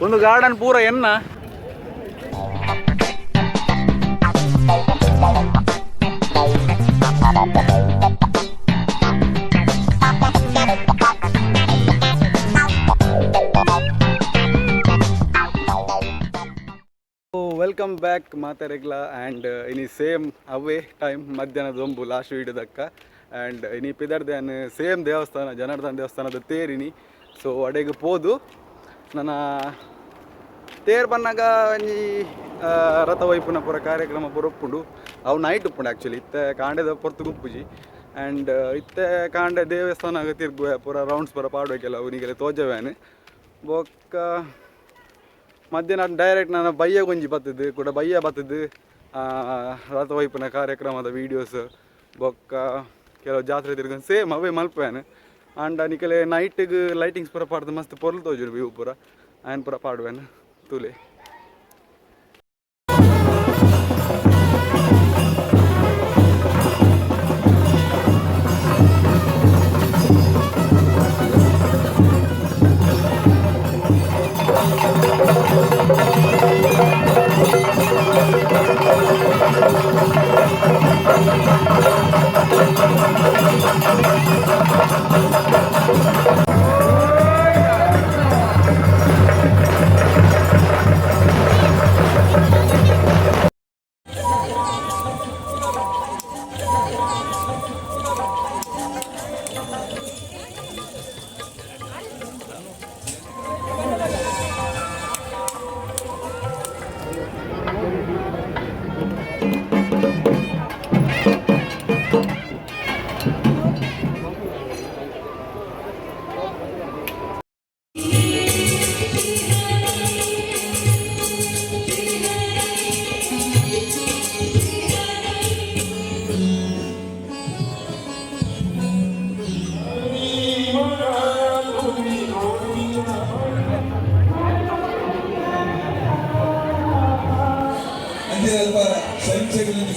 ಒಂದು ಗಾರ್ಡನ್ ಪೂರ ಎನ್ನ ವೆಲ್ಕಮ್ ಬ್ಯಾಕ್ ಮಾತಾರೆಗ್ಲ ಆ್ಯಂಡ್ ಇನಿ ಸೇಮ್ ಅವೇ ಟೈಮ್ ಮಧ್ಯಾಹ್ನದ ಒಂಬು ಲಾಸ್ಟ್ ವೀಡಿಯೋದಕ್ಕ ಆ್ಯಂಡ್ ಇನಿ ಪಿದರ್ದೇನು ಸೇಮ್ ದೇವಸ್ಥಾನ ಜನಾರ್ದನ ದೇವಸ್ಥಾನದ ತೇರಿನಿ ಸೊ ಅಡೆಗೆ ಪೋದು ನನ್ನ ತೇರು ಬನ್ನಾಗ ಒಂಜಿ ರಥ ವೈಪುನ ಪೂರ ಕಾರ್ಯಕ್ರಮ ಪೂರ ಒಪ್ಪುಂಡು ಅವು ನೈಟ್ ಉಪ್ಪುಂಡು ಆ್ಯಕ್ಚುಲಿ ಇತ್ತೆ ಕಾಂಡೆದ ಪೊರ್ತು ಗುಪ್ಪುಜಿ ಆ್ಯಂಡ್ ಇತ್ತೆ ಕಾಂಡೆ ದೇವಸ್ಥಾನ ತಿರ್ಗುವೆ ಪೂರ ರೌಂಡ್ಸ್ ಪೂರ ಪಾಡ್ಬೇಕೆಲ್ಲ ಅವನಿಗೆಲ್ಲ ತೋಜವ್ಯಾನು ಬೊಕ್ಕ ಮಧ್ಯಾಹ್ನ ಡೈರೆಕ್ಟ್ ನಾನು ಬಯ್ಯ ಗೊಂಜಿ ಬತ್ತದು ಕೂಡ ಬಯ್ಯ ಬತ್ತದು ರಥ ವೈಪುನ ಕಾರ್ಯಕ್ರಮದ ವೀಡಿಯೋಸ್ ಬೊಕ್ಕ ಕೆಲವು ಜಾತ್ರೆ ತಿರ್ಕೊಂಡು ಸೇಮ್ ಅವೇ ಮಲ್ಪೇನು ಆಂಡ ನಿಕಲೆ ನೈಟಿಗೆ ಲೈಟಿಂಗ್ಸ್ ಪೂರ ಪಾಡ್ದು ಮಸ್ತ್ ಪೊರ್ಲು ತೋಜರು ವ್ಯೂ ಪೂರ ಆ್ಯನ್ ಪೂರ ಪಾಡ್ವೇನು ತುಲೆ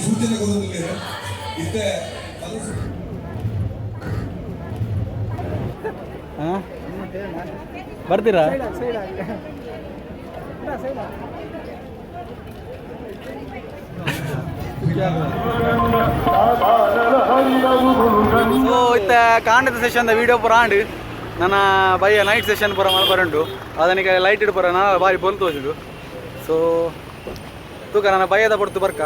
ಸೂಚನೆ ಕೊಡುವುದಿಲ್ಲ ಇತ್ತೆ ಬರ್ತೀರಾ ಸೊ ಇತ್ತ ಕಾಂಡದ ಸೆಷನ್ ವಿಡಿಯೋ ಪೂರ ಆಂಡು ನನ್ನ ಬಯ್ಯ ನೈಟ್ ಸೆಷನ್ ಪೂರ ಬರಂಡು ಅದನಿಗೆ ಲೈಟ್ ಇಡು ಪೂರ ನಾ ಬಾರಿ ಬೋಲ್ ತೋಜುದು ಸೊ ತೂಕ ನನ್ನ ಬಯ್ಯದ ಪಡ್ತು ಬರ್ಕ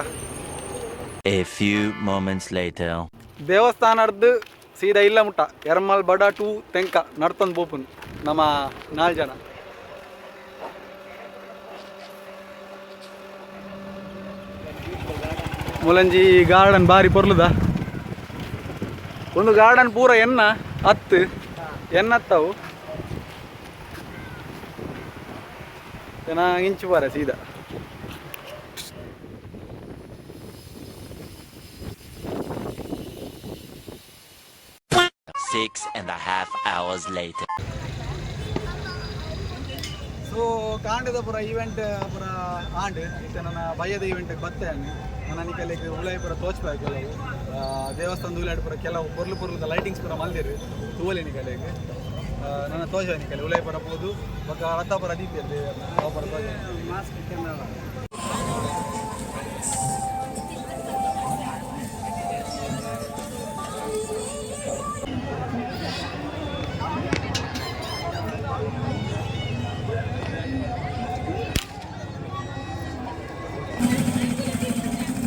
A few moments later. ದೇವಸ್ಥಾನದ್ದು ಸೀದಾ ಇಲ್ಲ ಮುಟ್ಟ ಎರ್ಮಲ್ ಬಡ ಟು ತೆಂಕ ನಡ್ತಂದು ಬೋಪುನ್ ನಮ್ಮ 4 ಜನ ಮುಲಂಜಿ ಗಾರ್ಡನ್ ಬಾರಿ ಪೊರ್ಲುದ ಒಂದು ಗಾರ್ಡನ್ ಪೂರ ಎನ್ನತ್ತವು ಇಂಚು ಬಾರ ಸೀದಾ 6.5 hours later. ಸೊ ಕಾಂಡದ ಪುರ ಈವೆಂಟ್ ಪುರ ಆಂಡ್ ಇತ್ತೆ ನನ್ನ ಬಯ್ಯದ ಈವೆಂಟ್ಗೆ ಬತ್ತೆ ನನ್ನ ನಿಕಲಿಗೆ ಉಳಾಯಿ ಪುರ ತೋಚ್ಬೇಕು ಕೆಲವು ದೇವಸ್ಥಾನದ ಉಲಾಡ್ ಪುರ ಕೆಲವು ಪೊರ್ಲು ಲೈಟಿಂಗ್ಸ್ ಪುರ ಮಲ್ದಿರು ತೂವಲಿ ನಿಕಲಿಗೆ ನನ್ನ ತೋಜ ನಿಕಲಿ ಉಳಾಯಿ ಪುರ ಹೋದು ಬೊಕ್ಕ ರಥ ಪುರ ದೀಪಿಯಲ್ಲಿ ಅವು ಪುರ ತೋಜ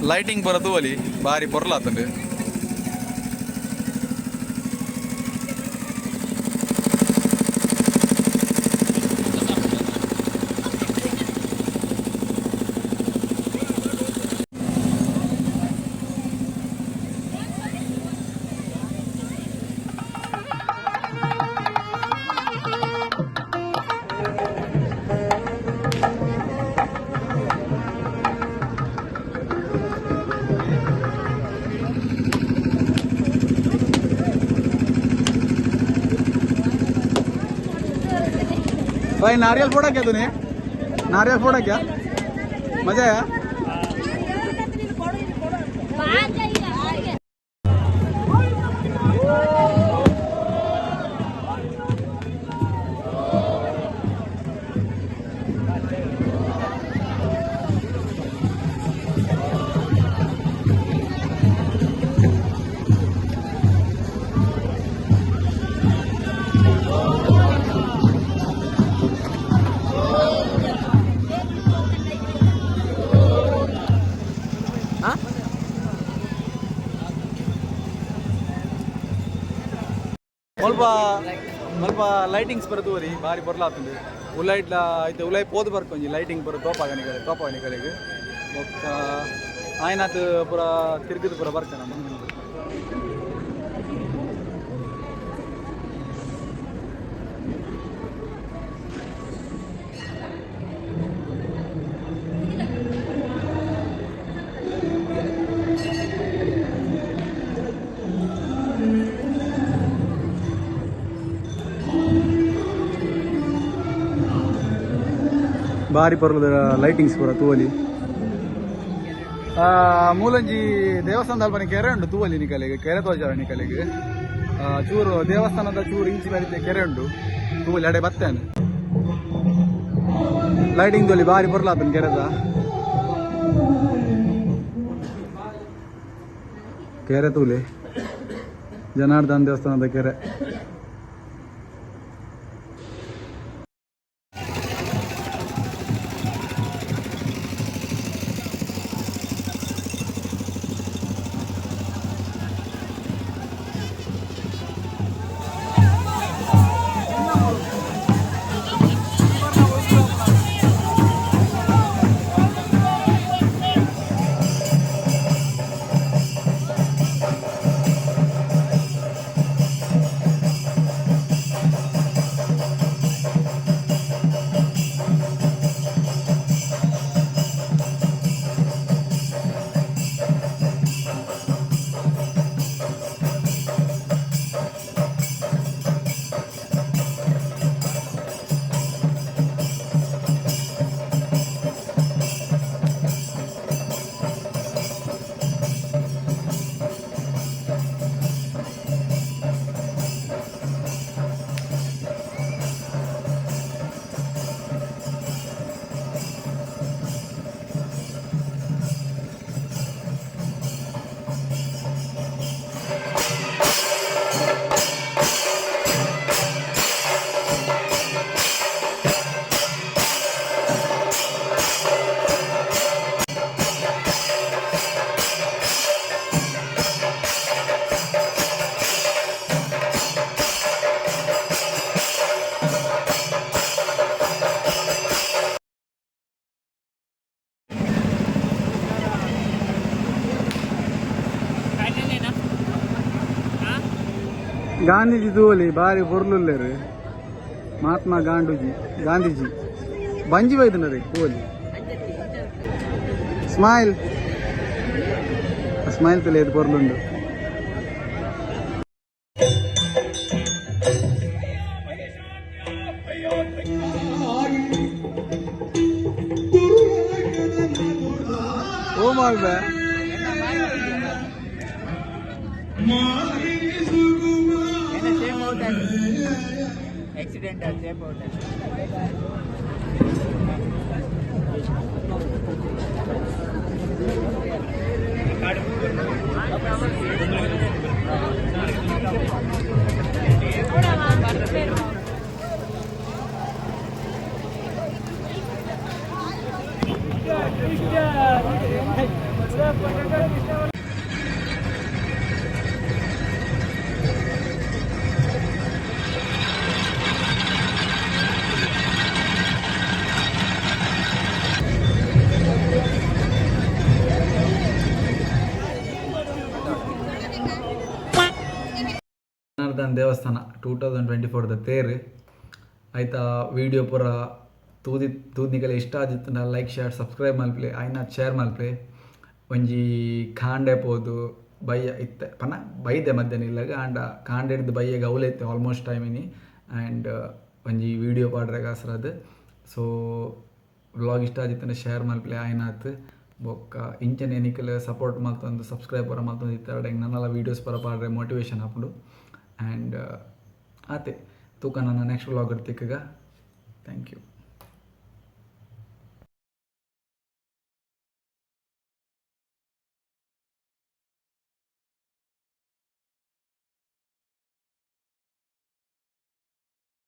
ಲೈಟಿಂಗ್ ಬರೋದು ಅಲ್ಲಿ ಭಾರಿ ಪೊರ್ಲಾತಂಡು भाई नारियल फोड़ा क्या तूने? नारियल फोड़ा क्या? मजा आया? ಸ್ವಲ್ಪ ಸ್ವಲ್ಪ ಲೈಟಿಂಗ್ಸ್ ಬರ್ತದೆ ಭಾರಿ ಬರ್ಲಾತಂದು ಉಲೈಟ್ಲ ಐತೆ ಉಲೈ ಪೋದು ಬರ್ಕೊಂಜಿ ಲೈಟಿಂಗ್ ಬರೋ ತೋಪಾಗಣಿಗಳಿಗೆ ಒಕ್ಕ ಆಯ್ನಾತ್ ಪೂರ ತಿರುಗಿದು ಪೂರ ಬರ್ತಾನೆ ಭಾರಿ ಪರ್ಲದ ಲೈಟಿಂಗ್ಸ್ ಪೂರ ತೂವಲಿ ಮೂಲಂಜಿ ದೇವಸ್ಥಾನದ ಅಲ್ಪನೆ ಕೆರೆ ಉಂಟು ತೂವಲಿ ನಿಕಲೆಗೆ ಕೆರೆ ತೋಜಾರ ನಿಕಲೆಗೆ ಚೂರು ದೇವಸ್ಥಾನದ ಚೂರು ಇಂಚಿ ಬರೀತೆ ಕೆರೆ ಉಂಟು ತೂವಲಿ ಅಡೆ ಬತ್ತೇನೆ ಲೈಟಿಂಗ್ ತೋಲಿ ಭಾರಿ ಪರ್ಲಾತನ ಕೆರೆದ ಕೆರೆ ತೂಲಿ ಜನಾರ್ದನ್ ದೇವಸ್ಥಾನದ ಕೆರೆ ಗಾಂಧೀಜಿ ತೂವಲಿ ಭಾರಿ ಬೊರ್ಲುಲ್ಲೇರು ಮಹಾತ್ಮ ಗಾಂಧೀಜಿ ಬಂಜಿ ಬೈದನರಿ ತೂವಲಿ ಸ್ಮೈಲ್ ತಲೆ ಬೊರ್ಲುಂಡು ಓ ಮಾಲ್ಬೆ accident or shape out. Janardhan ದೇವಸ್ಥಾನ 2024 ತೇರು ಆಯ್ತಾ ವಿಡಿಯೋ ಪೂರ ತೂದಿಗೆಲ್ಲ ಇಷ್ಟ ಆದಿತ್ತು ನಾ ಲೈಕ್ ಶೇರ್ ಸಬ್ಸ್ಕ್ರೈಬ್ ಮಲ್ಪಲೆ ಆಯ್ನ ಶೇರ್ ಮಲ್ಪಲೆ ಒಂಜಿ ಕಾಂಡೆ ಪೋದು ಬಯ್ಯ ಇತ್ತೆ ಪನ ಬೈದೆ ಮಧ್ಯಾಹ್ನ ಇಲ್ಲಾಗ ಆಂಡ ಕಾಂಡೆ ಹಿಡ್ದು ಬಯ್ಯಗೆ ಅವಲೈತೆ ಆಲ್ಮೋಸ್ಟ್ ಟೈಮಿನಿ ಆ್ಯಂಡ್ ಒಂಜಿ ವಿಡಿಯೋ ಪಾಡ್ರೆ ಕಾಸರದು ಸೊ ವ್ಲಾಗ್ ಇಷ್ಟ ಆದಿತ್ತು ಶೇರ್ ಮಲ್ಪಲೆ ಆಯ್ನಾತ್ ಬೊಕ್ಕ ಇಂಚನೆ ಎನಿಕಲ್ ಸಪೋರ್ಟ್ ಮಲ್ತೊಂದು ಸಬ್ಸ್ಕ್ರೈಬ್ ಪರ ಮಲ್ತೊಂದು ಇತ್ತಾರೆ ನನ್ನೆಲ್ಲ ವೀಡಿಯೋಸ್ ಪರ ಪಾಡ್ರೆ ಮೋಟಿವೇಶನ್ ಹಾಕೊಂಡು ಆ್ಯಂಡ್ ಆತೆ ತೂಕ ನನ್ನ ನೆಕ್ಸ್ಟ್ ವ್ಲಾಗ್ ಇರ್ತಿಕ್ಕಾಗ ಥ್ಯಾಂಕ್ ಯು.